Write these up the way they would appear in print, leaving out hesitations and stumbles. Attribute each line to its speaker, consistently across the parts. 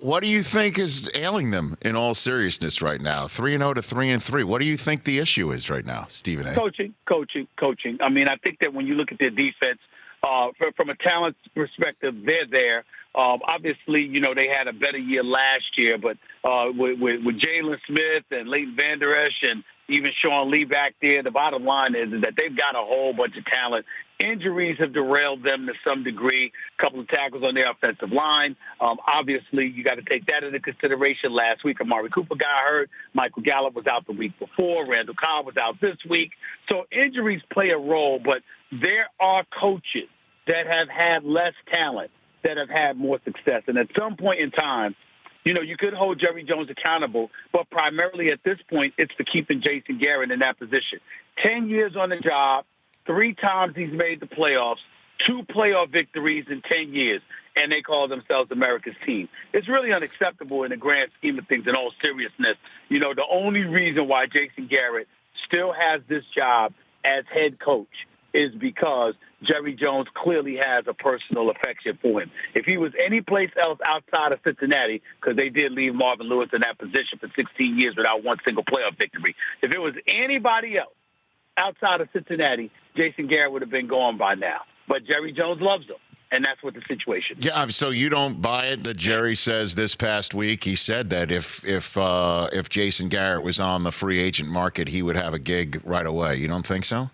Speaker 1: What do you think is ailing them in all seriousness right now? 3-0 to 3-3. What do you think the issue is right now, Stephen A?
Speaker 2: Coaching. I mean, I think that when you look at their defense, from a talent perspective, they're there. Obviously, they had a better year last year, but with Jalen Smith and Leighton Vander Esch and even Sean Lee back there, the bottom line is that they've got a whole bunch of talent. Injuries have derailed them to some degree. A couple of tackles on their offensive line. Obviously, you got to take that into consideration. Last week, Amari Cooper got hurt. Michael Gallup was out the week before. Randall Cobb was out this week. So injuries play a role, but there are coaches that have had less talent that have had more success. And at some point in time, you could hold Jerry Jones accountable, but primarily at this point, it's for keeping Jason Garrett in that position. 10 years on the job, 3 times he's made the playoffs, 2 playoff victories in 10 years, and they call themselves America's team. It's really unacceptable in the grand scheme of things, in all seriousness. The only reason why Jason Garrett still has this job as head coach is because Jerry Jones clearly has a personal affection for him. If he was any place else outside of Cincinnati, because they did leave Marvin Lewis in that position for 16 years without one single playoff victory, if it was anybody else outside of Cincinnati, Jason Garrett would have been gone by now. But Jerry Jones loves him, and that's what the situation is.
Speaker 1: Yeah, so you don't buy it that Jerry says this past week, he said that if Jason Garrett was on the free agent market, he would have a gig right away. You don't think so?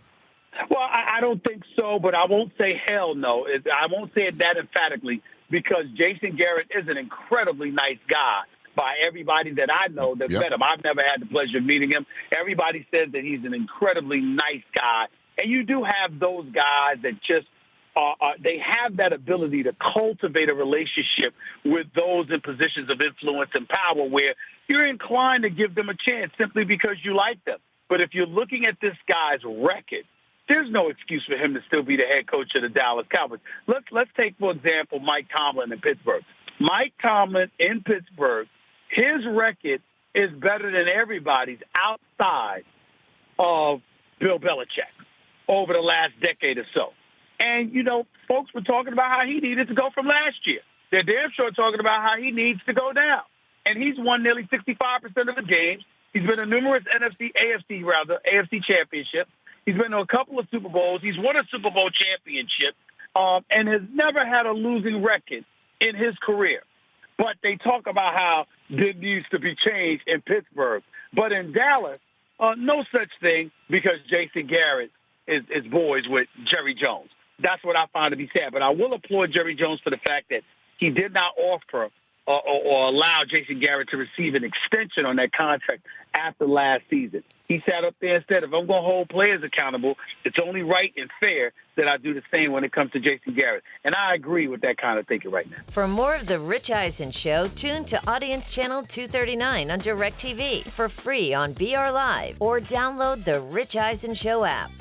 Speaker 2: Well, I don't think so, but I won't say hell no. I won't say it that emphatically because Jason Garrett is an incredibly nice guy by everybody that I know that met him. I've never had the pleasure of meeting him. Everybody says that he's an incredibly nice guy. And you do have those guys that just they have that ability to cultivate a relationship with those in positions of influence and power where you're inclined to give them a chance simply because you like them. But if you're looking at this guy's record, there's no excuse for him to still be the head coach of the Dallas Cowboys. Let's take, for example, Mike Tomlin in Pittsburgh. Mike Tomlin in Pittsburgh, his record is better than everybody's outside of Bill Belichick over the last decade or so. And, folks were talking about how he needed to go from last year. They're damn sure talking about how he needs to go down. And he's won nearly 65% of the games. He's been in numerous AFC championships. He's been to a couple of Super Bowls. He's won a Super Bowl championship and has never had a losing record in his career. But they talk about how there needs to be change in Pittsburgh. But in Dallas, no such thing because Jason Garrett is boys with Jerry Jones. That's what I find to be sad. But I will applaud Jerry Jones for the fact that he did not offer or allow Jason Garrett to receive an extension on that contract after last season. He sat up there and said, if I'm going to hold players accountable, it's only right and fair that I do the same when it comes to Jason Garrett. And I agree with that kind of thinking right now.
Speaker 3: For more of The Rich Eisen Show, tune to Audience Channel 239 on DirecTV for free on BR Live or download the Rich Eisen Show app.